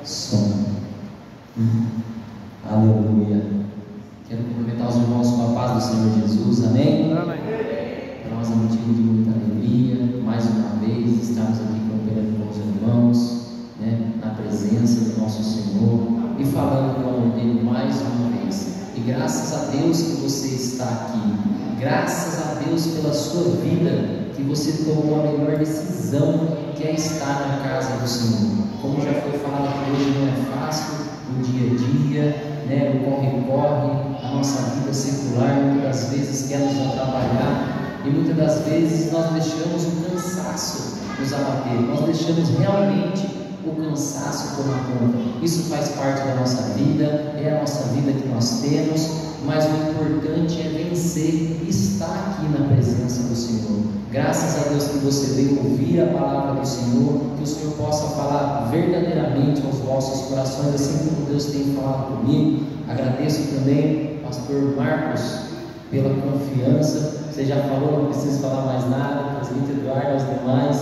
Som. Aleluia. Quero cumprimentar os irmãos com a paz do Senhor Jesus. Amém? Amém. Para nós é motivo de muita alegria, mais uma vez, estarmos aqui cooperando com os irmãos, na presença do nosso Senhor e falando do amor dele mais uma vez. E graças a Deus que você está aqui, graças a Deus pela sua vida, que você tomou a melhor decisão, que é estar na casa do Senhor. Como já foi falado que hoje não é fácil, o dia a dia, o corre-corre, a nossa vida secular muitas das vezes quer nos atrapalhar, e muitas das vezes nós deixamos o cansaço nos abater, nós deixamos realmente o cansaço tomar conta. Isso faz parte da nossa vida, é a nossa vida que nós temos, mas o importante é vencer e estar aqui na presença do Senhor. Graças a Deus que você veio ouvir a palavra do Senhor, que o Senhor possa falar verdadeiramente aos vossos corações, assim como Deus tem falado comigo. Agradeço também ao pastor Marcos pela confiança. Você já falou, não preciso falar mais nada. O presbítero Eduardo, aos demais.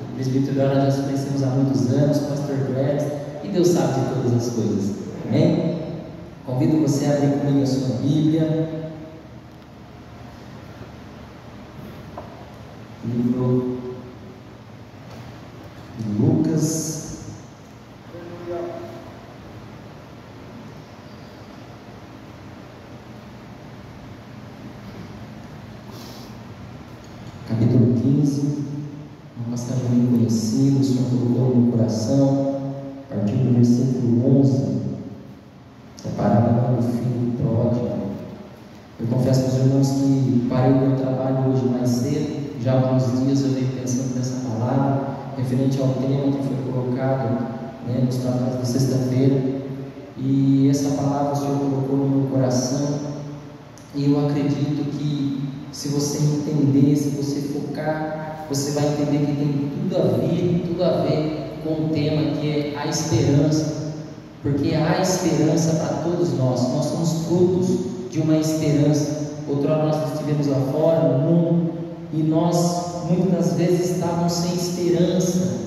O presbítero Eduardo nós já nos conhecemos há muitos anos, o pastor Cléris, e Deus sabe de todas as coisas. Amém? Convido você a abrir comigo a sua Bíblia. Livro de Lucas, capítulo 15, uma passagem bem conhecida, o Senhor colocou no meu coração, a partir do versículo 11, a parábola do filho pródigo. Eu confesso para os irmãos que parei o meu trabalho hoje mais cedo. Já há alguns dias eu venho pensando nessa palavra, referente ao tema que foi colocado nos trabalhos de sexta-feira, e essa palavra o Senhor colocou no meu coração, e eu acredito que se você entender, se você focar, você vai entender que tem tudo a ver com o tema que é a esperança, porque há esperança para todos nós somos frutos de uma esperança. Outrora nós estivemos lá fora, no mundo, e nós muitas das vezes estávamos sem esperança,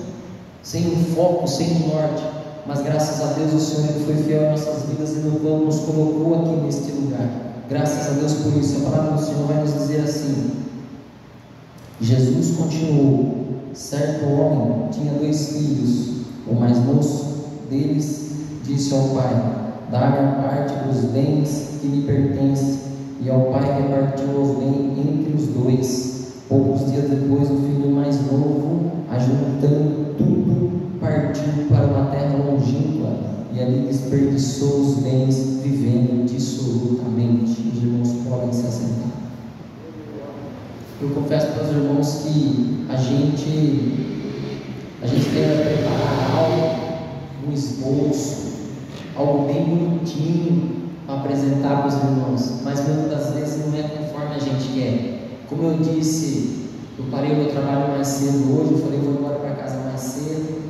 sem um foco, sem um norte, mas graças a Deus o Senhor foi fiel em nossas vidas e nos colocou aqui neste lugar. Graças a Deus por isso. A palavra do Senhor vai nos dizer assim: Jesus continuou: certo homem tinha 2 filhos. O mais moço deles disse ao pai: dá-me a parte dos bens que me pertence. E ao pai repartiu os bens entre os 2. Poucos dias depois, o filho mais novo, ajuntando tudo, partiu para uma terra longínqua e ali desperdiçou os bens, vivendo dissolutamente. Os irmãos podem se assentar. Eu confesso para os irmãos que a gente tenta preparar algo, um esboço, algo bem bonitinho para apresentar para os irmãos, mas muitas das vezes não é conforme a gente quer. Como eu disse, eu parei o meu trabalho mais cedo hoje, eu falei, vou embora para casa mais cedo,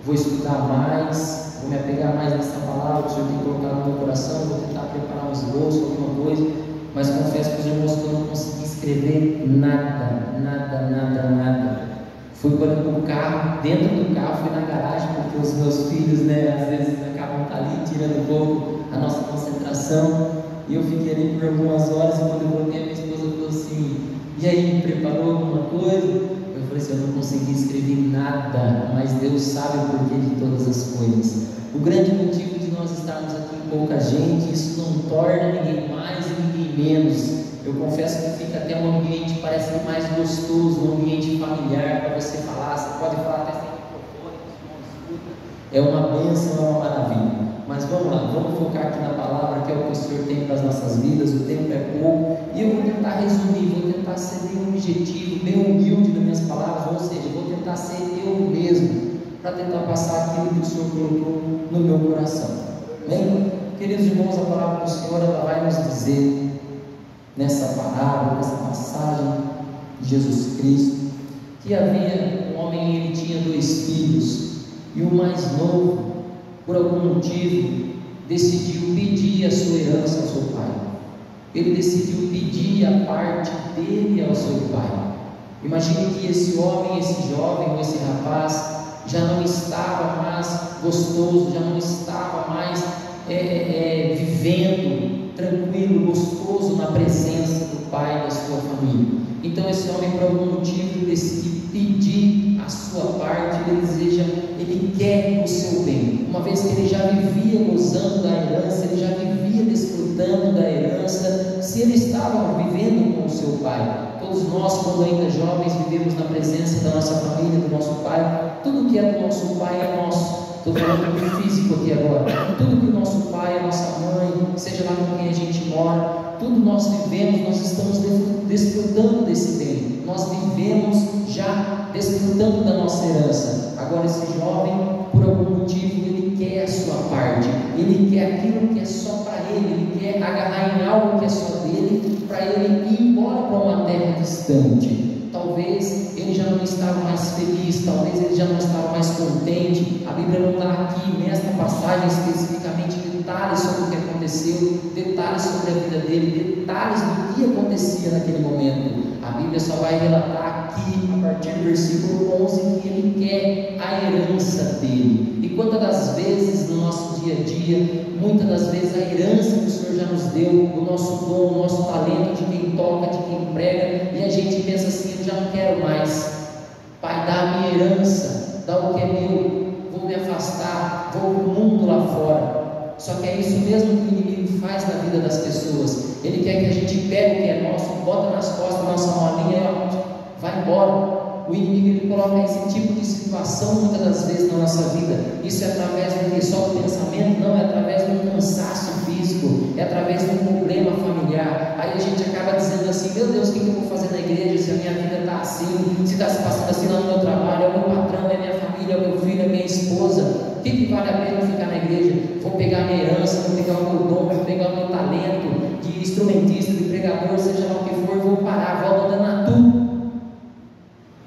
vou estudar mais, vou me apegar mais nessa palavra que o Senhor tem colocado no meu coração, vou tentar preparar um esboço, alguma coisa, mas confesso para os irmãos que eu não consegui escrever nada. Fui para o carro, dentro do carro, fui na garagem, porque os meus filhos, às vezes acabam ali, tirando um pouco a nossa concentração, e eu fiquei ali por algumas horas, e quando eu voltei, a minha esposa falou assim: e aí, preparou alguma coisa? Eu falei assim: eu não consegui escrever nada, mas Deus sabe o porquê de todas as coisas. O grande motivo de nós estarmos aqui em pouca gente, isso não torna ninguém mais e ninguém menos. Eu confesso que fica até um ambiente, parece mais gostoso, um ambiente familiar para você falar. Você pode falar até sem microfone, é uma bênção, é uma maravilha. Mas vamos lá, vamos focar aqui na palavra, que é o que o Senhor tem para as nossas vidas. O tempo é pouco, e eu vou tentar resumir, vou tentar ser bem objetivo, bem humilde nas minhas palavras, ou seja, vou tentar ser eu mesmo, para tentar passar aquilo que o Senhor colocou no meu coração. Bem, queridos irmãos, a palavra do Senhor, ela vai nos dizer, nessa parábola, nessa passagem de Jesus Cristo, que havia um homem, ele tinha 2 filhos, e o mais novo, por algum motivo, decidiu pedir a sua herança ao seu pai. Ele decidiu pedir a parte dele ao seu pai. Imagine que esse homem, esse jovem, esse rapaz já não estava mais gostoso, já não estava mais vivendo tranquilo, gostoso na presença do pai e da sua família. Então esse homem, por algum motivo, decide pedir a sua parte. Ele quer o seu bem, uma vez que ele já vivia gozando da herança, ele já vivia desfrutando da herança, se ele estava vivendo com o seu pai. Todos nós, quando ainda jovens, vivemos na presença da nossa família, do nosso pai. Tudo que é do nosso pai é nosso. Estou falando do físico aqui agora. Tudo que o nosso pai, a nossa mãe, seja lá com quem a gente mora, tudo nós vivemos, nós estamos desfrutando desse bem. Nós vivemos já desfrutando da nossa herança. Agora esse jovem, por algum motivo, ele quer a sua parte. Ele quer aquilo que é só para ele. Ele quer agarrar em algo que é só dele, para ele ir embora para uma terra distante. Talvez ele já não estava mais feliz, talvez ele já não estava mais contente. A Bíblia não dá aqui nesta passagem especificamente detalhes sobre o que aconteceu, detalhes sobre a vida dele, detalhes do que acontecia naquele momento. A Bíblia só vai relatar aqui, a partir do versículo 11, que ele quer a herança dele. E quantas das vezes no nosso dia a dia, muitas das vezes a herança que o Senhor já nos deu, o nosso dom, o nosso talento, de quem toca, de quem prega, e a gente pensa assim: eu já não quero mais. Pai, dá a minha herança, dá o que é meu, vou me afastar, vou para o mundo lá fora. Só que é isso mesmo que o inimigo faz na vida das pessoas. Ele quer que a gente pegue o que é nosso, bota nas costas da nossa malinha e vai embora. O inimigo, ele coloca esse tipo de situação muitas das vezes na nossa vida. Isso é através do que? Só do pensamento? Não, é através de um cansaço físico, é através de um problema familiar. Aí a gente acaba dizendo assim: meu Deus, o que eu vou fazer na igreja se a minha vida está assim, se está se passando assim lá no meu trabalho, é o meu patrão, é minha família, é o meu filho, é minha esposa. O que vale a pena ficar na igreja? Vou pegar a minha herança, vou pegar o meu dom, vou pegar o meu talento de instrumentista, de pregador, seja lá o que for, vou parar, vou abandonar tudo.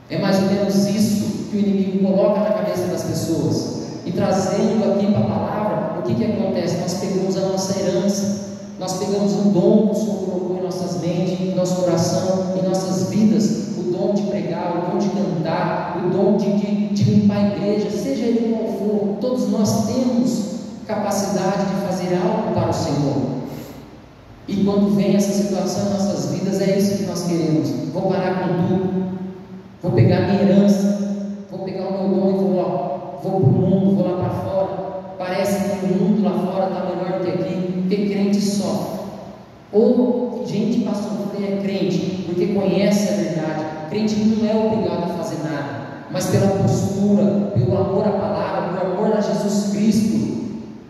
É mais ou menos isso que o inimigo coloca na cabeça das pessoas. E trazendo aqui para a palavra, o que acontece? Nós pegamos a nossa herança, nós pegamos o dom que o Senhor colocou em nossas mentes, em nosso coração, em nossas vidas, o dom de pregar, o dom de cantar, o dom de limpar a igreja, seja ele qual for. Todos nós temos capacidade de fazer algo para o Senhor. E quando vem essa situação em nossas vidas, é isso que nós queremos. Vou parar com tudo, vou pegar a minha herança, vou pegar o meu dom e vou para o mundo, vou lá para fora. Parece que o mundo lá fora está melhor do que aqui, porque crente sofre. Ou gente para sofrer é crente, porque conhece a verdade. Crente não é obrigado a fazer nada, mas pela postura, pelo amor à palavra, pelo amor a Jesus Cristo,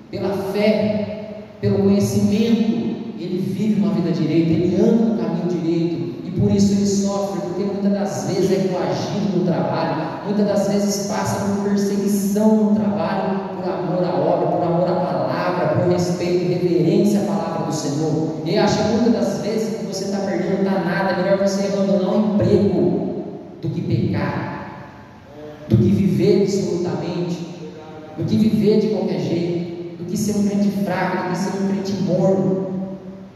pela fé, pelo conhecimento, ele vive uma vida direita, ele anda no caminho direito. E por isso ele sofre, porque muitas das vezes é coagido no trabalho, muitas das vezes passa por perseguição no trabalho, por amor à obra, por amor à palavra, por respeito e reverência à palavra do Senhor. E eu acho que muitas das vezes que você está perdendo, não está nada, é melhor você abandonar um emprego do que pecar, do que viver dissolutamente, do que viver de qualquer jeito, do que ser um crente fraco, do que ser um crente morno.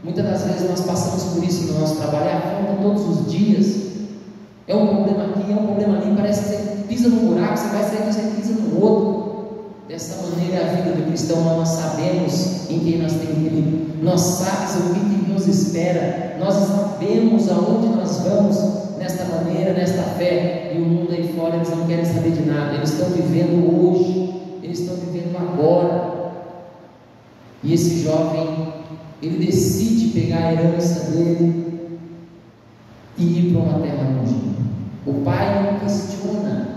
Muitas das vezes nós passamos por isso no nosso trabalho, a conta todos os dias. É um problema aqui, é um problema ali, parece que você pisa num buraco, você vai sair, você pisa no outro. Dessa maneira é a vida do cristão. Nós sabemos em quem nós temos crido, nós sabemos o que nos espera, nós sabemos aonde nós vamos nesta maneira, nesta fé. E o mundo aí fora, eles não querem saber de nada, eles estão vivendo hoje, eles estão vivendo agora. E esse jovem, ele decide pegar a herança dele e ir para uma terra longe. O pai não questiona.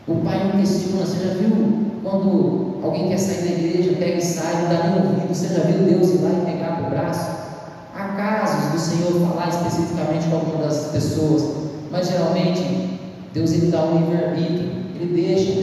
O pai não questiona. Você já viu quando alguém quer sair da igreja, pega e sai, não dá nem ouvido? Você já viu Deus ir lá e pegar para o braço? Há casos do Senhor falar especificamente com alguma das pessoas, mas geralmente Deus, ele dá um livre-arbítrio. Ele deixa a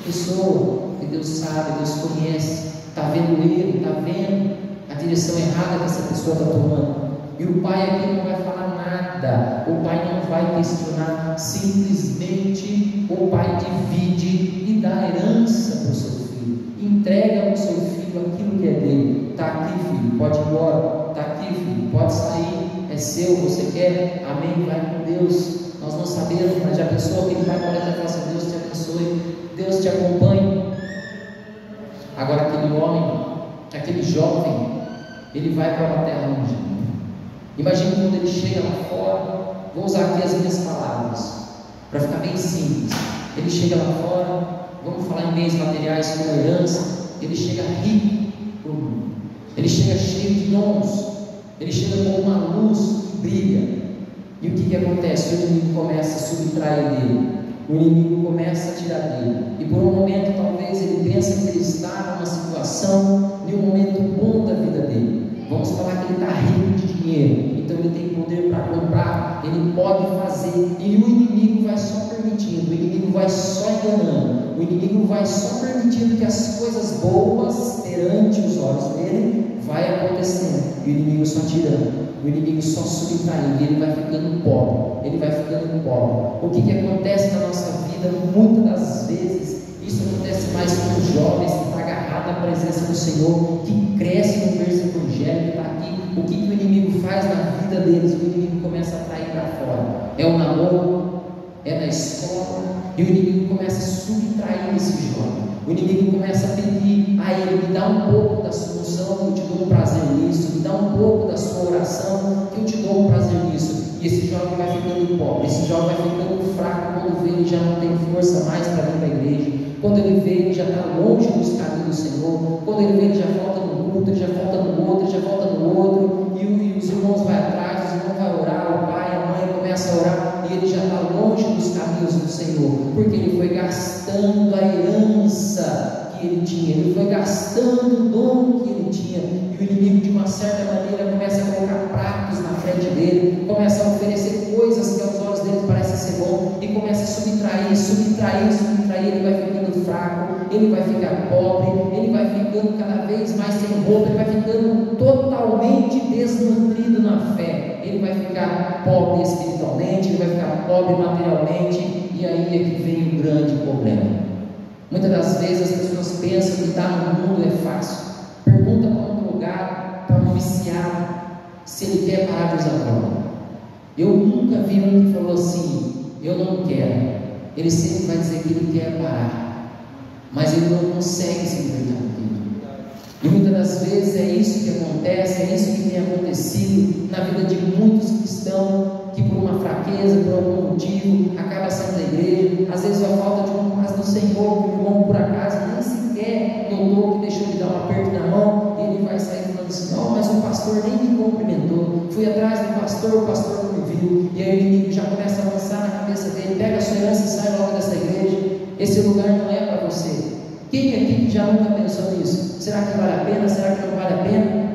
pessoa, que Deus sabe, Deus conhece, está vendo o erro, está vendo a direção errada que essa pessoa está tomando. E o pai aqui não vai falar nada, o pai não vai questionar, simplesmente o pai divide e dá herança para o seu filho. entrega ao seu filho aquilo que é dele. Está aqui, filho, pode ir embora. Está aqui, filho, pode sair, é seu, você quer, amém, vai com Deus. Nós não sabemos, mas já pensou que ele vai para e fala assim: Deus te abençoe, Deus te acompanhe. Agora aquele homem, aquele jovem, ele vai para uma terra longe. Imagine quando ele chega lá fora. Vou usar aqui as minhas palavras para ficar bem simples. Ele chega lá fora, vamos falar em bens materiais como herança. Ele chega rico para o mundo, ele chega cheio de dons, ele chega com uma luz que brilha. E o que acontece? O inimigo começa a subtrair dele, o inimigo começa a tirar dele, e por um momento talvez ele pense que ele está numa situação, em um momento bom da vida dele. Vamos falar que ele está rico de dinheiro, então ele tem poder para comprar, ele pode fazer, e o inimigo vai só permitindo, o inimigo vai só enganando, o inimigo vai só permitindo que as coisas boas perante os olhos dele vai acontecendo, e o inimigo só tirando, o inimigo só subtraindo, e ele vai ficando pobre, ele vai ficando pobre. O que acontece na nossa vida, muitas das vezes, isso acontece mais com os jovens que estão agarrados à presença do Senhor, que crescem no berço evangélico, que está aqui. O que o inimigo faz na vida deles? O inimigo começa a atrair para fora. É o namoro, é na escola, e o inimigo começa a subtrair esse jovem. O inimigo começa a pedir a ele: me dá um pouco da sua unção, que eu te dou um prazer nisso, me dá um pouco da sua oração, que eu te dou um prazer nisso. E esse jovem vai ficando pobre, esse jovem vai ficando fraco. Quando vê, ele já não tem força mais para vir para a igreja. Quando ele vê, ele já está longe dos caminhos do Senhor. Quando ele vê, ele já falta no culto, ele já falta no outro, ele já falta no outro. E os irmãos vão atrás, os irmãos vão orar, o pai, a mãe começa a orar, e ele já está longe dos caminhos do Senhor, porque ele foi gastando a herança que ele tinha, ele foi gastando o dom que ele tinha. E o inimigo, de uma certa maneira, começa a colocar pratos na frente dele, começa a oferecer coisas que aos olhos dele parecem ser bom, e começa a subtrair, ele vai ficando fraco, ele vai ficar pobre, ele vai ficando cada vez mais sem roupa, ele vai ficando totalmente desnutrido na fé, ele vai ficar pobre espiritualmente, ele vai ficar pobre materialmente, e aí é que vem o grande problema. Muitas das vezes as pessoas pensam que estar no mundo é fácil. Pergunta para um drogado, para um viciado, se ele quer parar de usar droga. Eu nunca vi um que falou assim: eu não quero. Ele sempre vai dizer que ele quer parar, mas ele não consegue se libertar daquilo. E muitas das vezes é isso que acontece, é isso que tem acontecido na vida de muitos cristãos, que por uma fraqueza, por algum motivo, acaba saindo da igreja. Às vezes a falta de uma paz do Senhor, que o irmão por acaso nem sequer notou que deixou de dar um aperto na mão, e ele vai sair falando assim: não, mas o pastor nem me cumprimentou, fui atrás do pastor, o pastor não me viu. E aí o inimigo já começa a avançar na cabeça dele: pega a sua herança e sai logo dessa igreja, esse lugar não é para você. Quem aqui que já nunca pensou nisso? Será que vale a pena? Será que não vale a pena?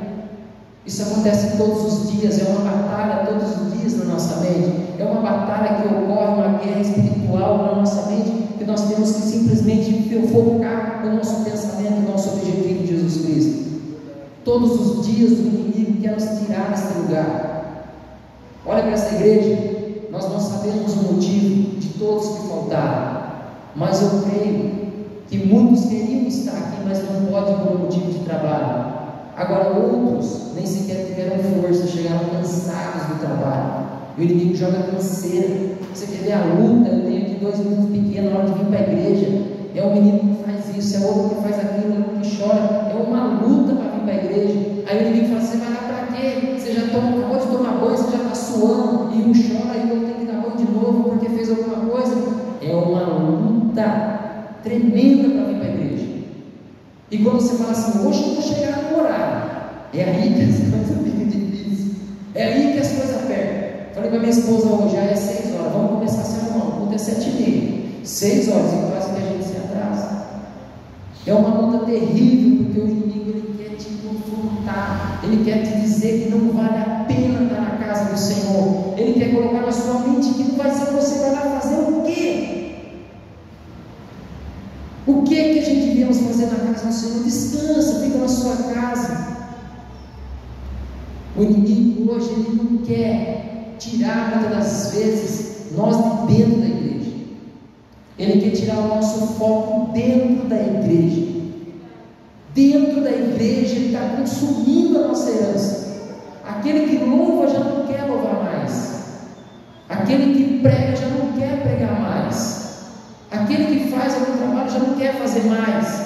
Isso acontece todos os dias, é uma batalha todos os dias na nossa mente, é uma batalha que ocorre, uma guerra espiritual na nossa mente, que nós temos que simplesmente focar o nosso pensamento, o nosso objetivo de Jesus Cristo. Todos os dias o inimigo quer nos tirar desse lugar. Olha para essa igreja, nós não sabemos o motivo de todos que faltaram, mas eu creio que muitos queriam estar aqui, mas não podem por um motivo de trabalho. Agora outros nem sequer tiveram força, chegaram cansados do trabalho, e o inimigo joga canseira. Você quer ver a luta? Eu tenho aqui 2 meninos pequenos na hora de vir para a igreja, é um menino que faz isso, é outro que faz aquilo, é outro que chora, é uma luta para vir para a igreja. Aí o inimigo fala: você vai lá para quê? Você já acabou de tomar banho, você já está suando, e um chora, e o outro tem que dar banho de novo porque fez alguma coisa. É uma luta tremenda para vir para a igreja. E quando você fala assim: hoje eu vou chegar no horário, é aí que as coisas ficam difíceis, é aí que as coisas apertam. Falei para minha esposa hoje: já é 6 horas, vamos começar a se arrumar, o culto é 7h30, 6 horas, e quase que a gente se atrasa. É uma luta terrível, porque o inimigo ele quer te confrontar, ele quer te dizer que não vale a pena estar na casa do Senhor, ele quer colocar na sua mente que não vai ser você vai lá fazer o quê? O que é que a gente viemos fazer na casa do Senhor? Descansa, fica na sua casa. O inimigo hoje ele não quer tirar muitas das vezes nós de dentro da igreja. Ele quer tirar o nosso foco dentro da igreja. dentro da igreja, ele está consumindo a nossa herança. Aquele que louva já não quer louvar mais, aquele que prega já não quer pregar mais, aquele que faz algum trabalho já não quer fazer mais,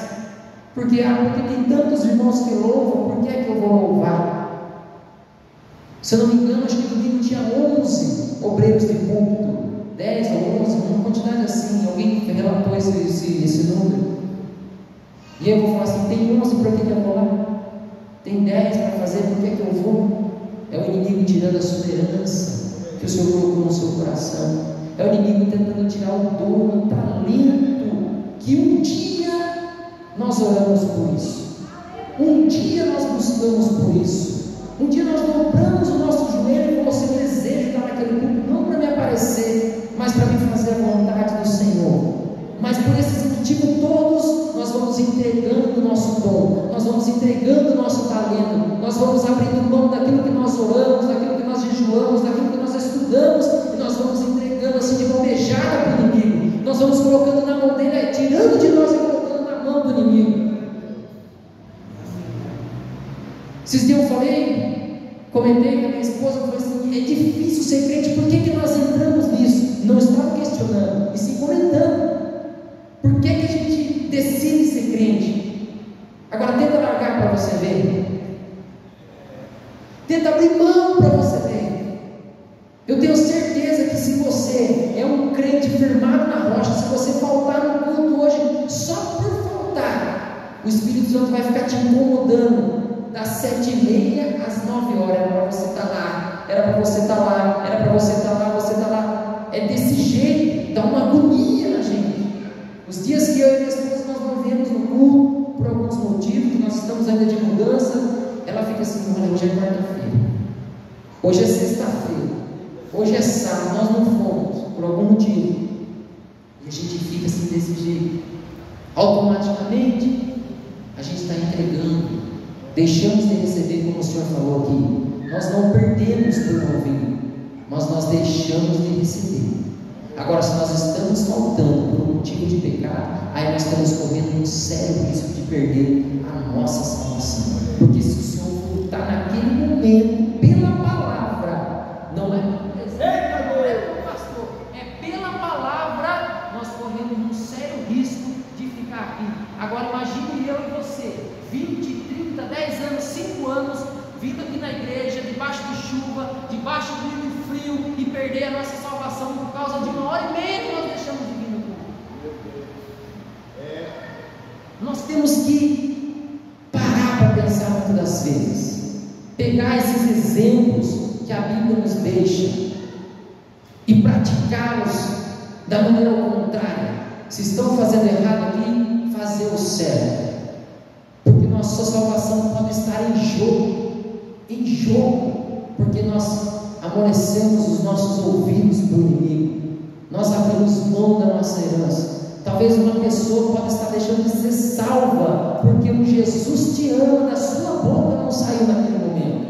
porque tem tantos irmãos que louvam, por que é que eu vou louvar? Se eu não me engano, acho que domingo tinha 11 obreiros de púlpito, 10 ou 11, uma quantidade assim, alguém relatou esse número. E eu vou falar assim: tem 11, por que eu vou lá? Tem 10 para fazer, por que eu vou? É o inimigo tirando a sua herança que o Senhor colocou no seu coração. É o inimigo tentando tirar o dom, o talento que um dia nós oramos por isso, um dia nós buscamos por isso, um dia nós dobramos o nosso joelho e falamos assim: eu desejo estar naquele culto, não para me aparecer, mas para me fazer a vontade do Senhor. Mas por esses motivos todos, nós vamos entregando o nosso dom, nós vamos entregando o nosso talento, nós vamos abrindo mão daquilo que nós oramos, daquilo que nós jejuamos, daquilo que nós estudamos, e nós vamos entregando assim de mão beijada para o inimigo. Nós vamos colocando na mão dele, tirando de nós e colocando na mão do inimigo. Esses dias eu comentei com a minha esposa, eu falei assim: é difícil ser crente, por que nós entramos nisso? Não estava questionando, e sim comentando. Por que a gente decide ser crente? Agora tenta largar para você ver, tenta abrir mão para você ver. Eu tenho certeza que se você é um crente firmado na rocha, se você faltar no culto hoje, só por faltar, o Espírito Santo vai ficar te incomodando das 7h30 às 9h. Era para você estar lá, era para você estar lá, era para você estar lá, você está lá. É desse jeito, dá uma agonia na gente. Os dias que eu e minha esposa nós não vemos no culto, por alguns motivos, que nós estamos ainda de mudança, ela fica assim: olha, hoje é quarta-feira, hoje é sexta-feira, hoje é sábado, nós não fomos, por algum motivo. E a gente fica assim desse jeito. Automaticamente, a gente está entregando, deixamos de receber, como o Senhor falou aqui. Nós não perdemos por não vir, mas nós deixamos de receber. Agora, se nós estamos faltando por um motivo de pecado, aí nós estamos correndo um sério risco de perder a nossa salvação. Porque se o Senhor voltar naquele momento, pela palavra, não é pastor, é pela palavra, nós corremos um sério risco de ficar aqui. Agora imagine eu e você, 20, 30, 10 anos, 5 anos, vindo aqui na igreja, debaixo de chuva, debaixo do frio, e perder a nossa salvação por causa de 1h30 que nós deixamos de vir no culto. Nós temos que parar para pensar muitas das vezes, pegar esses exemplos que a Bíblia nos deixa e praticá-los da maneira contrária. Se estão fazendo errado aqui, fazer o certo, porque nossa salvação pode estar em jogo, porque nós amolecemos os nossos ouvidos para o inimigo, nós abrimos mão da nossa herança. Talvez uma pessoa pode estar deixando de ser salva, porque o Jesus te ama, da sua boca não saiu naquele momento,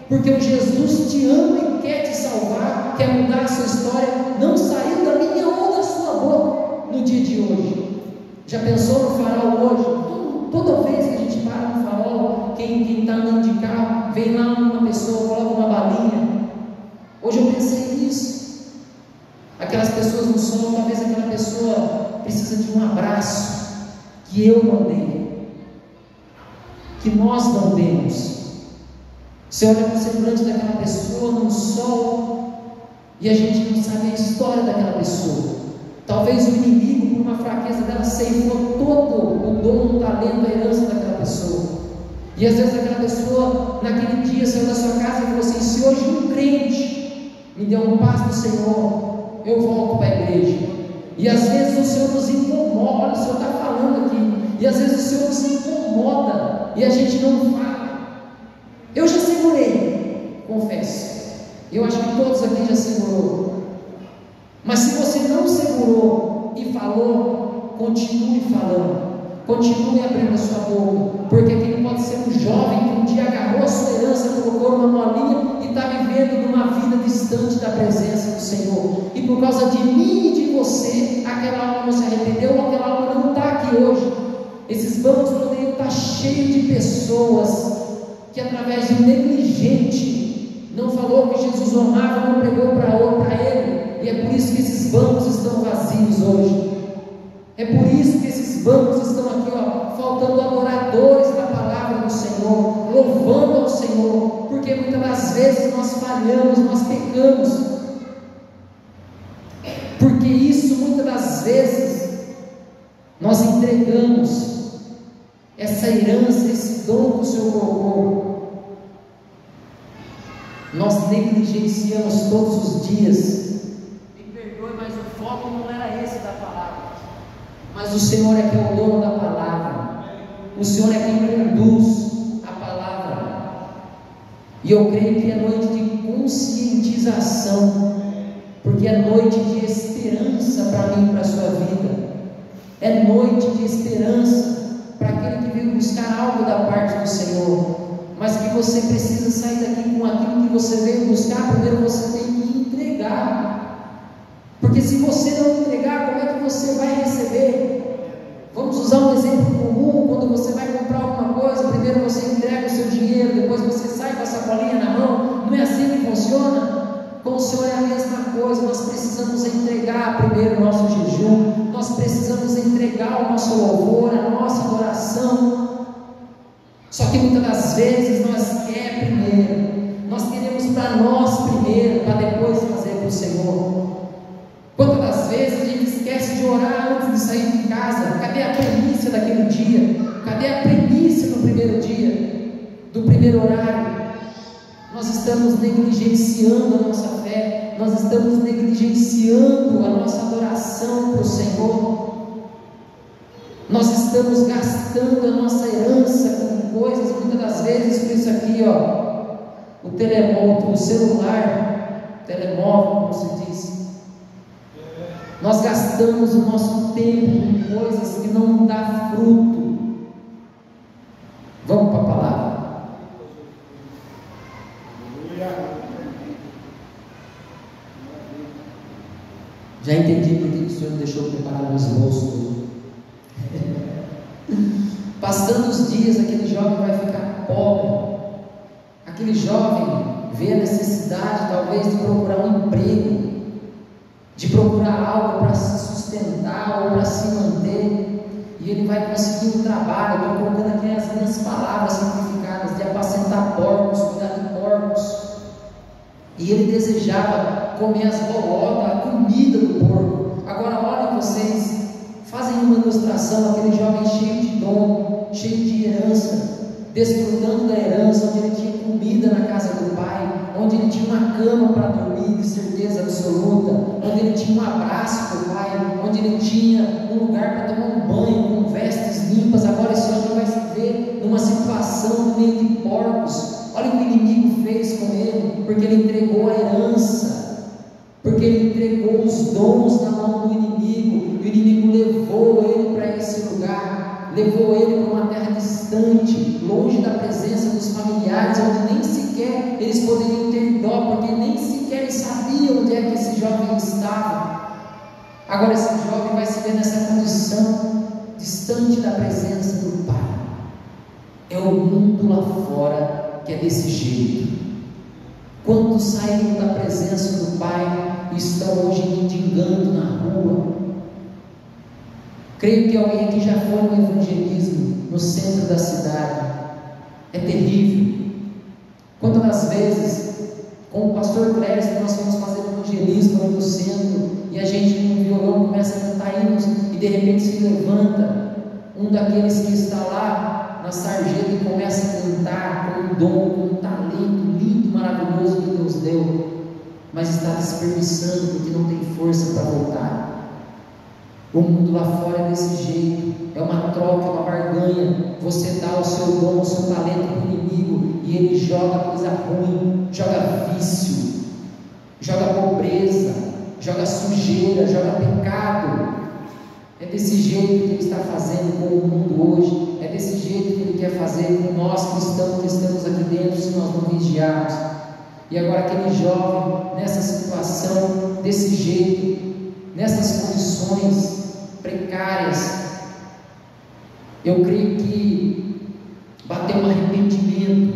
porque o Jesus te ama e quer te salvar, quer mudar a sua história, não saiu da minha ou da sua boca no dia de hoje. Já pensou no farol hoje? Toda vez que a gente para no farol, quem está andando de carro, vem lá uma pessoa, coloca uma balinha. Hoje eu pensei nisso. Aquelas pessoas no sol, talvez aquela pessoa precisa de um abraço que eu não dei, que nós não demos. Você olha para o semblante daquela pessoa no sol e a gente não sabe a história daquela pessoa. Talvez o inimigo, por uma fraqueza dela, ceifou todo o dom, o talento, a herança daquela pessoa. E às vezes aquela pessoa, naquele dia, saiu da sua casa e falou assim: se hoje um crente me deu um paz do Senhor, eu volto para a igreja. E às vezes o Senhor nos incomoda, olha, o Senhor está falando aqui, e às vezes o Senhor nos incomoda, e a gente não fala. Eu já segurei, confesso, eu acho que todos aqui já segurou. Mas se você não segurou e falou, continue falando, continue abrindo a sua boca, porque aquele pode ser um jovem que um dia agarrou a sua herança, colocou numa molinha e está vivendo numa vida distante da presença do Senhor, e por causa de mim e de você, aquela alma não se arrependeu, ou aquela alma não está aqui hoje. Esses bancos poderiam estar cheios cheio de pessoas que através de um negligente não falou que Jesus o amava, não pregou para ele, e é por isso que esses bancos estão vazios hoje. É por isso que esses bancos estão aqui, faltando adoradores da palavra do Senhor, louvando ao Senhor, porque muitas das vezes nós falhamos, nós pecamos, porque isso muitas das vezes nós entregamos essa herança, esse dom que o Senhor colocou, nós negligenciamos todos os dias. Me perdoe, mas o foco não era esse da palavra. Mas o Senhor é que é o dono da palavra, o Senhor é quem conduz a palavra, e eu creio que é noite de conscientização, porque é noite de esperança para mim e para a sua vida, é noite de esperança para aquele que veio buscar algo da parte do Senhor, mas que você precisa sair daqui com aquilo que você veio buscar. Primeiro você tem que entregar, porque se você não entregar, como é que você vai receber? Vamos usar um exemplo comum. Quando você vai comprar alguma coisa, primeiro você entrega o seu dinheiro, depois você sai com a sacolinha na mão. Não é assim que funciona? Com o Senhor é a mesma coisa. Nós precisamos entregar primeiro o nosso jejum, nós precisamos entregar o nosso louvor, a nossa adoração. Só que muitas das vezes nós queremos primeiro, nós queremos para nós primeiro, para depois fazer para o Senhor. Quantas das vezes a gente esquece de orar antes de sair de casa? Cadê a primícia daquele dia? Cadê a primícia do primeiro dia, do primeiro horário? Nós estamos negligenciando a nossa fé, nós estamos negligenciando a nossa adoração para o Senhor, nós estamos gastando a nossa herança com coisas, muitas das vezes, por isso aqui, o telemóvel, o celular, telemóvel, como se diz, nós gastamos o nosso tempo com coisas que não dão fruto. Vamos para a palavra. Já entendi porque o Senhor deixou preparar o esboço. Passando os dias, aquele jovem vai ficar pobre. Aquele jovem vê a necessidade, talvez, de procurar um emprego, de procurar algo para se sustentar ou para se manter, e ele vai conseguir um trabalho. Eu estou colocando aqui as minhas palavras simplificadas, de apacentar porcos, cuidar de porcos, e ele desejava comer as bolotas, a comida do porco. Agora olhem vocês, fazem uma ilustração, aquele jovem cheio de dom, cheio de herança, desfrutando da herança, onde ele tinha comida na casa do pai, onde ele tinha uma cama para dormir de certeza absoluta, onde ele tinha um abraço do pai, onde ele tinha um lugar para tomar um banho, com vestes limpas. Agora esse homem vai se ver numa situação no meio de porcos. Olha o que o inimigo fez com ele, porque ele entregou a herança, porque ele entregou os dons na mão do inimigo, e o inimigo levou ele para esse lugar, levou ele para uma terra distante, longe da presença dos familiares, onde nem sequer eles poderiam ter dó, porque nem sequer eles sabiam onde é que esse jovem estava. Agora esse jovem vai se ver nessa condição, distante da presença do Pai. É o mundo lá fora que é desse jeito. Quantos saíram da presença do Pai e estão hoje mendigando na rua? Creio que alguém aqui já foi no evangelismo no centro da cidade. É terrível. Quantas das vezes, com o pastor Clécio, nós fomos fazer evangelismo ali no centro, e a gente no violão começa a cantar hinos, e de repente se levanta um daqueles que está lá na sarjeta e começa a cantar com um dom, com um talento lindo, maravilhoso que Deus deu, mas está desperdiçando porque não tem força para voltar. O mundo lá fora é desse jeito, é uma troca, é uma barganha. Você dá o seu dom, o seu talento para o inimigo, e ele joga coisa ruim, joga vício, joga pobreza, joga sujeira, joga pecado. É desse jeito que ele está fazendo com o mundo hoje, é desse jeito que ele quer fazer com nós cristãos que estamos aqui dentro, se nós não vigiarmos. E agora aquele jovem, nessa situação, desse jeito, nessas condições precárias, eu creio que bater um arrependimento,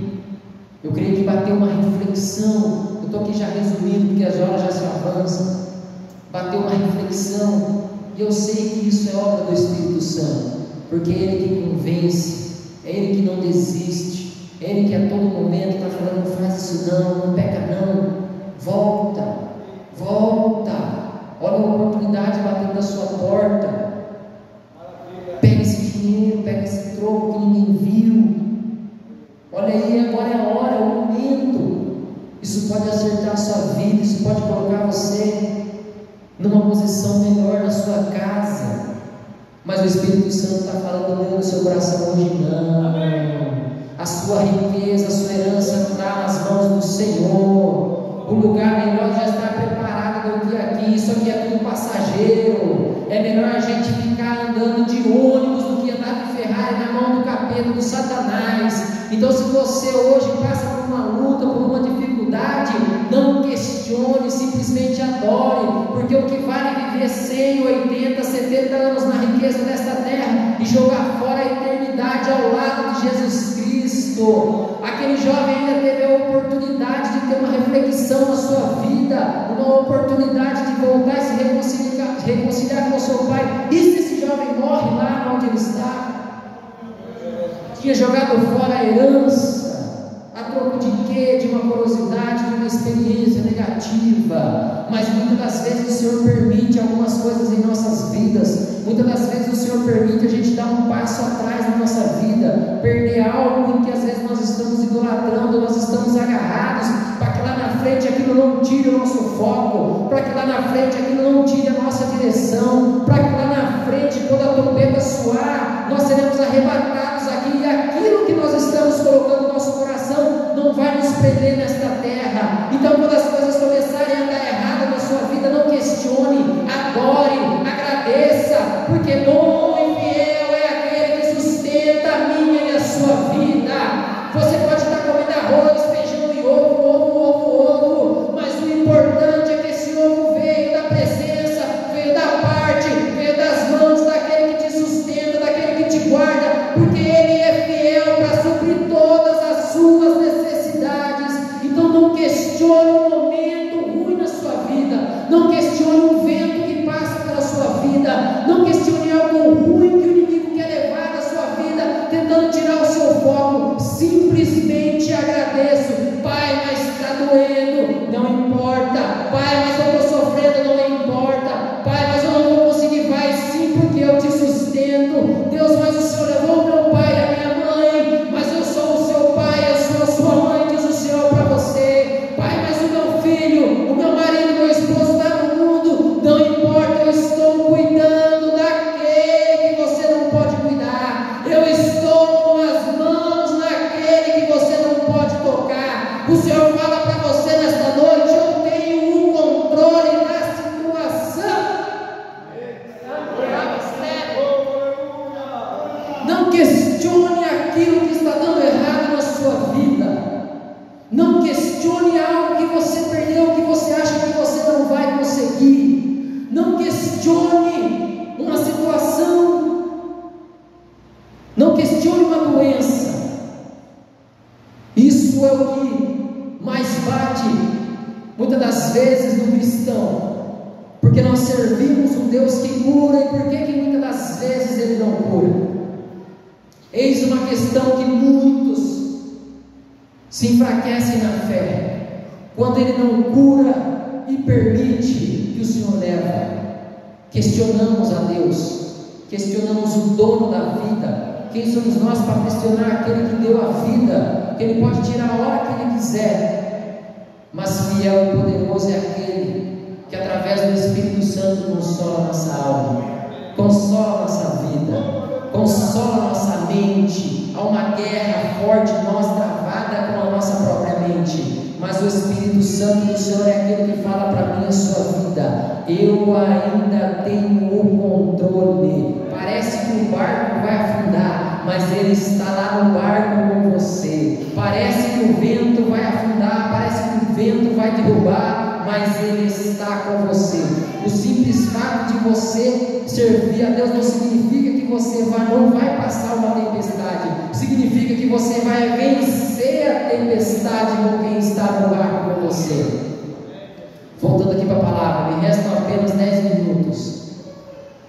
eu creio que bater uma reflexão. Eu estou aqui já resumindo, porque as horas já se avançam. Bater uma reflexão, e eu sei que isso é obra do Espírito Santo, porque é Ele que convence, é Ele que não desiste, é Ele que a todo momento está falando: não faz isso não peca não, volta, olha a oportunidade batendo na sua porta, pega esse dinheiro, pega esse troco que ninguém viu, olha aí, agora é a hora, é o momento. Isso pode acertar a sua vida, isso pode colocar você numa posição melhor na sua casa. Mas o Espírito Santo está falando no seu coração hoje: não. A sua riqueza, a sua herança está nas mãos do Senhor. O lugar melhor já está preparado do que aqui. Isso aqui é tudo passageiro. É melhor a gente ficar andando de ônibus do que andar de Ferrari na mão do capeta, do Satanás. Então, se você hoje passa por uma luta, por uma dificuldade, não questione, simplesmente adore, porque o que vale é viver 100, 80, 70 anos na riqueza desta terra e jogar fora a eternidade ao lado de Jesus Cristo. Aquele jovem ainda teve a oportunidade de ter uma reflexão na sua vida, uma oportunidade de voltar e se reconciliar com o seu pai. E se esse jovem morre lá onde ele está? Tinha jogado fora a herança, a troco de quê? De uma curiosidade, de uma experiência negativa. Mas muitas das vezes o Senhor permite algumas coisas em nossas vidas. Muitas das vezes o Senhor permite a gente dar um passo atrás na nossa vida, perder algo em que às vezes nós estamos idolatrando, nós estamos agarrados, para que lá na frente aquilo não tire o nosso foco, para que lá na frente aquilo não tire a nossa direção, para que lá na frente, quando a trombeta soar, nós seremos arrebatados aqui, e aquilo que nós estamos colocando no nosso coração não vai nos prender nesta terra. Então, quando as coisas começarem a andar errado na sua vida, não questione, adore, agradeça, porque bom e fiel é aquele que sustenta a minha e a sua vida. Você pode estar comendo arroz, feijão e ovo, mas o importante é que esse ovo veio da presença, veio da parte, veio das mãos daquele que te sustenta, daquele que te guarda, porque Ele é fiel para suprir todas as suas necessidades. Então não questione um momento ruim na sua vida, não questione um vento que passa pela sua vida, não questione algo ruim que o inimigo quer levar da sua vida, tentando tirar o seu foco. Simplesmente agradeço: Pai, mas está doendo, não importa. Pai, mas eu estou sofrendo, não importa. Pai, mas eu não vou conseguir. Vai sim, porque eu te sustento. Deus, mas o Senhor levou meu pai e a minha mãe, mas eu sou o seu pai, eu sou a sua mãe, diz o Senhor para você. Pai, mas o meu filho, o meu marido, meu esposo está no mundo, não importa, eu estou cuidando daquele que você não pode cuidar, eu estou com as mãos naquele que você não pode tocar. O Senhor fala para você nesta noite: eu tenho o controle da situação. Não questione aquilo que está dando errado na sua vida. Não questione algo que você perdeu, que você acha que você não vai conseguir. Não questione uma situação. Não questione uma doença. Isso é o que mais bate muitas das vezes no cristão, porque nós servimos um Deus que cura. E por que muitas das vezes Ele não cura? Eis uma questão que muitos se enfraquecem na fé, quando Ele não cura e permite que o Senhor leva. Questionamos a Deus, questionamos o dono da vida. Quem somos nós para questionar aquele que deu a vida, que Ele pode tirar a hora que Ele quiser? Mas fiel e poderoso é aquele que através do Espírito Santo consola nossa alma, consola nossa vida, consola nossa mente. Há uma guerra forte em nós travada com a nossa própria mente, mas o Espírito Santo do Senhor é aquele que fala para mim a sua vida: eu ainda tenho o controle. Parece que o barco vai afundar, mas Ele está lá no barco com você. Parece que o vento vai afundar, parece que o vento vai derrubar, mas Ele está com você. O simples fato de você servir a Deus não significa que você não vai passar uma tempestade, significa que você vai vencer a tempestade com quem está no barco com você. Voltando aqui para a palavra, me restam apenas 10 minutos.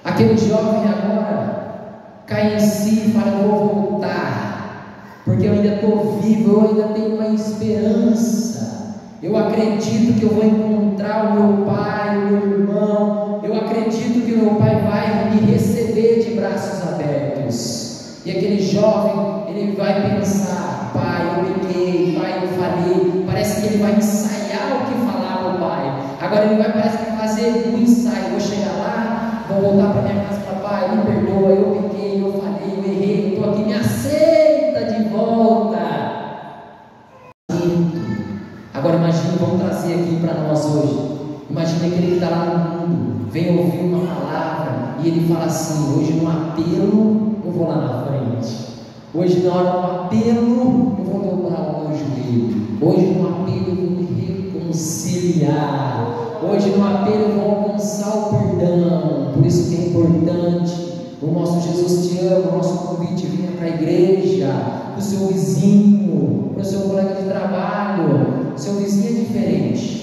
Aquele jovem agora cai em si e fala: eu vou voltar, porque eu ainda estou vivo, eu ainda tenho uma esperança. Eu acredito que eu vou encontrar o meu pai, o meu irmão. Eu acredito que o meu pai vai me receber de braços abertos. E aquele jovem, ele vai pensar: pai, eu pequei, pai, eu falhei. Parece que ele vai ensaiar o que falava o pai. Agora ele vai, parece que fazer um ensaio. Vou chegar lá, vou voltar para minha casa e falar: pai, me perdoa, eu pequei, eu falhei, eu errei, eu estou aqui, me aceita de volta. Agora imagine, vamos trazer aqui para nós hoje. Imagine aquele que está lá no mundo, vem ouvir uma palavra e ele fala assim: hoje no apelo eu vou lá na frente. Hoje na hora do apelo eu vou dobrar o meu joelho. Hoje no apelo eu vou me reconciliar. Hoje no apelo eu vou alcançar o perdão. Por isso que é importante o nosso Jesus te ama, o nosso convite: venha para a igreja, para o seu vizinho, para o seu colega de trabalho. Seu vizinho é diferente.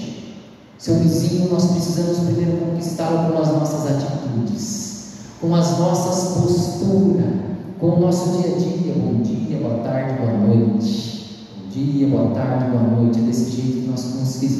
Seu vizinho nós precisamos primeiro conquistá-lo com as nossas atitudes, com as nossas posturas, com o nosso dia a dia. Bom dia, boa tarde, boa noite. Bom dia, boa tarde, boa noite. É desse jeito que nós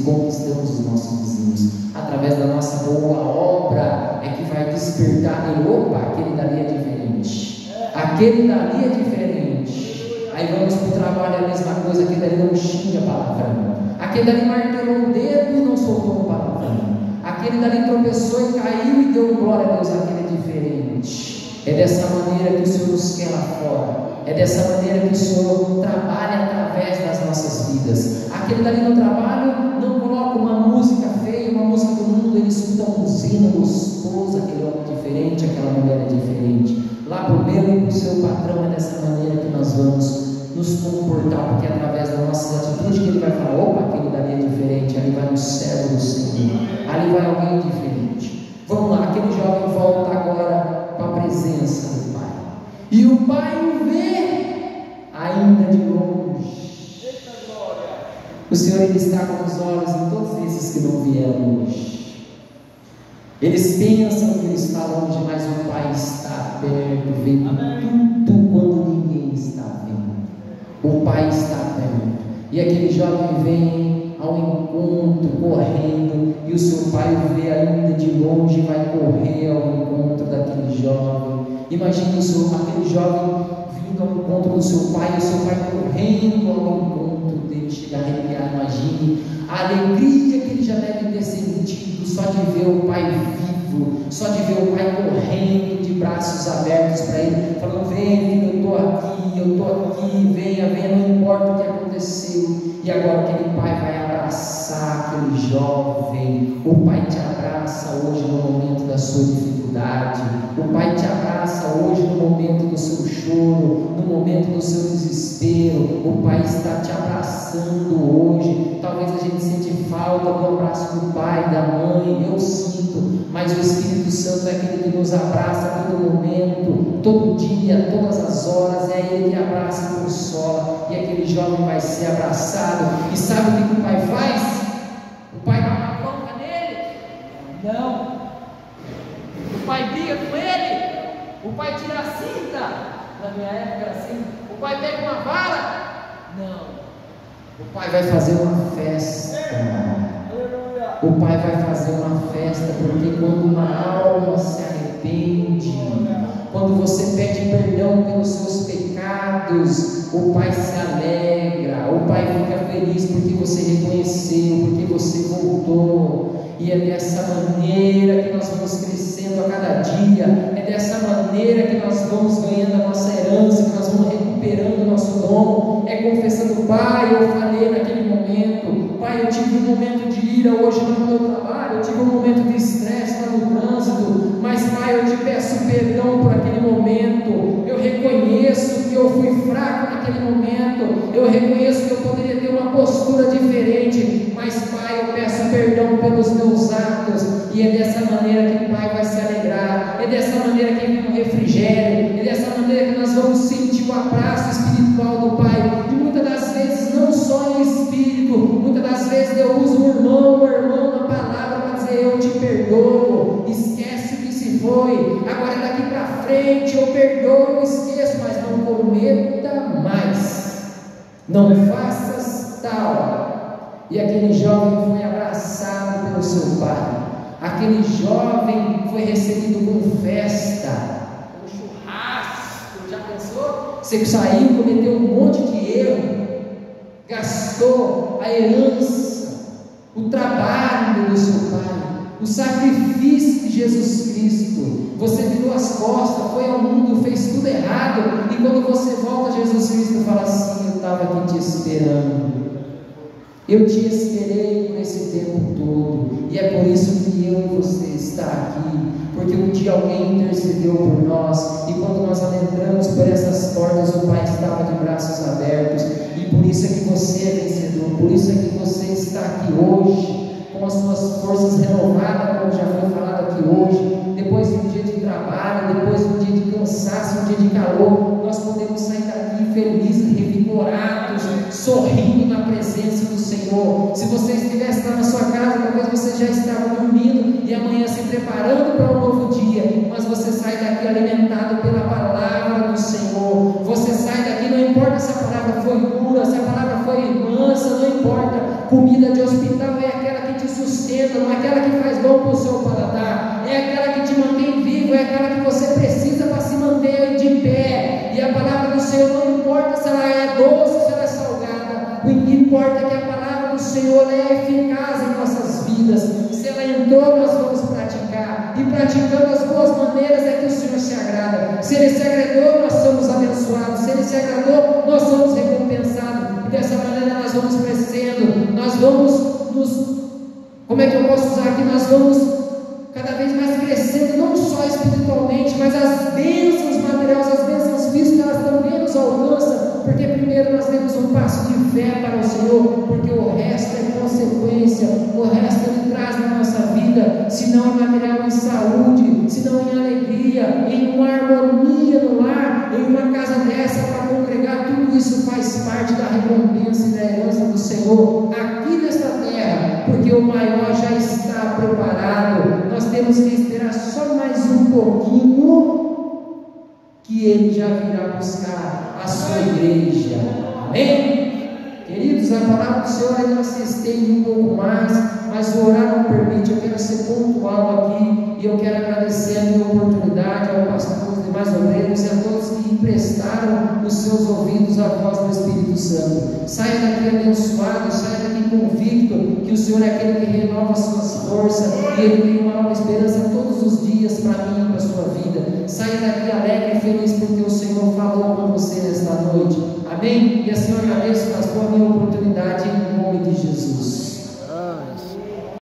conquistamos os nossos vizinhos. Através da nossa boa obra é que vai despertar nele: opa, aquele dali é diferente. Aquele dali é diferente. Aí vamos para o trabalho, é a mesma coisa. Aquele dali não xinga palavrão. Aquele dali martelou o dedo e não soltou um palavrão. Aquele dali tropeçou e caiu e deu glória a Deus. Aquele é diferente. É dessa maneira que o Senhor nos quer lá fora. É dessa maneira que o Senhor trabalha através das nossas vidas. Aquele dali no trabalho não coloca uma música feia, uma música do mundo. Ele escuta um zina gostoso. Aquele homem é diferente, aquela mulher é diferente. Lá para o meu e para o seu patrão, é dessa maneira que nós vamos nos comportar, porque é através das nossas atitudes que ele vai falar: opa, aquele dali é diferente, ali vai um servo do Senhor, ali vai alguém diferente. Vamos lá, aquele jovem volta agora para a presença do pai, e o pai o vê ainda de longe. O Senhor, ele está com os olhos em todos esses que não vieram hoje. Eles pensam que ele está longe, mas o pai está perto, vendo tudo quando ninguém está vendo. O pai está perto, e aquele jovem vem ao encontro correndo, e o seu pai o vê ainda de longe e vai correr ao encontro daquele jovem. Imagine aquele jovem vindo ao encontro do seu pai, e o seu pai correndo ao encontro dele. Chega a arrepiar. Imagine a alegria que ele já deve ter sentido só de ver o pai vivo, só de ver o pai correndo de braços abertos para ele, falando: vem filho, eu estou aqui, venha, não importa o que aconteceu. E agora aquele pai vai abraçar aquele jovem. O pai te abraça hoje no momento da sua dificuldade. O pai te abraça hoje no momento do seu choro, no momento do seu desespero. O pai está te abraçando hoje. Talvez a gente sente falta do abraço do pai, da mãe. Eu sinto, mas o Espírito Santo é aquele que nos abraça a todo momento, todo dia, todas as horas. É ele que abraça e consola. E aquele jovem vai ser abraçado. E sabe o que o pai faz? O pai dá uma bronca nele? Não. O pai briga com ele? O pai tira a cinta? Na minha época era assim. O pai pega uma vara? Não. O pai vai fazer uma festa. O pai vai fazer uma festa, porque quando uma alma se arrepende, quando você pede perdão pelos seus pecados, o pai se alegra, o pai fica feliz porque você reconheceu, porque você voltou. E é dessa maneira que nós vamos crescendo a cada dia, é dessa maneira que nós vamos ganhando a nossa herança, que nós vamos recuperando o nosso dom. É confessando: pai, eu falhei naquele momento, pai, eu tive um momento de ira hoje no meu trabalho, eu tive um momento de estresse lá no trânsito, mas pai, eu te peço perdão por aquele momento. Eu reconheço que eu fui fraco naquele momento, eu reconheço que eu poderia ter uma postura diferente, mas pai, eu peço perdão pelos meus atos. E é dessa maneira que o pai vai se alegrar, é dessa maneira que vem o refrigério, é dessa maneira que nós vamos sentir o abraço espiritual do pai E aquele jovem foi abraçado pelo seu pai. Aquele jovem foi recebido com festa, com churrasco. Já pensou? Você saiu, cometeu um monte de erro, gastou a herança, o trabalho do seu pai, o sacrifício de Jesus Cristo. Você virou as costas, foi ao mundo, fez tudo errado, e quando você volta, Jesus Cristo fala assim: eu estava aqui te esperando. Eu te esperei por esse tempo todo, e é por isso que eu e você está aqui, porque um dia alguém intercedeu por nós, e quando nós adentramos por essas portas, o Pai estava de braços abertos, e por isso é que você é vencedor, por isso é que você está aqui hoje, com as suas forças renovadas, como já foi falado aqui hoje, depois de um dia de trabalho, depois de um dia de cansaço, um dia de calor, nós podemos sair daqui felizes, revigorados, sorrindo na presença do Senhor. Se você estivesse lá na sua casa, talvez você já estava dormindo e amanhã se preparando para um novo dia, mas você sai daqui alimentado pela palavra do Senhor. Você sai daqui, não importa se a palavra foi dura, se a palavra foi mansa, não importa. Comida de hospital é aquela que te sustenta, não é aquela que faz bom para o seu paladar, é aquela que te mantém vivo, é aquela que você precisa para se manter de pé. E a palavra do Senhor não importa se ela é doce, se ela é salgada, o que importa é que a palavra do Senhor é eficaz em nossas vidas. Se ela entrou, nós vamos praticar, e praticando as boas maneiras é que o Senhor se agrada. Se Ele se agradou, nós somos abençoados. Se Ele se agradou, nós somos recompensados, e dessa maneira nós vamos crescendo, nós vamos como é que eu posso usar aqui? Nós vamos cada vez mais crescendo, não só espiritualmente, mas as bênçãos materiais, as bênçãos físicas, elas também nos alcançam, porque primeiro nós temos um passo de fé para o Senhor, porque o resto é consequência, o resto Ele traz na nossa vida, se não em material, em saúde, se não em alegria, em uma harmonia no lar, em uma casa dessa para congregar. Tudo isso faz parte da recompensa e da herança do Senhor aqui nesta terra, porque o maior já está preparado. Nós temos que esperar só mais um pouquinho, que Ele já virá buscar a sua igreja. Amém? Queridos, a palavra do Senhor ainda se estende um pouco mais, mas o horário não permite. Eu quero ser pontual aqui, e eu quero agradecer a minha oportunidade ao pastor, aos demais obreiros e a todos que emprestaram os seus ouvidos à voz do Espírito Santo. Saia daqui abençoado, saia daqui convicto que o Senhor é aquele que renova as suas forças, e Ele tem uma nova esperança todos os dias para mim e para a sua vida. Saia daqui alegre e feliz, porque o Senhor falou com você nesta noite. Amém? E assim eu agradeço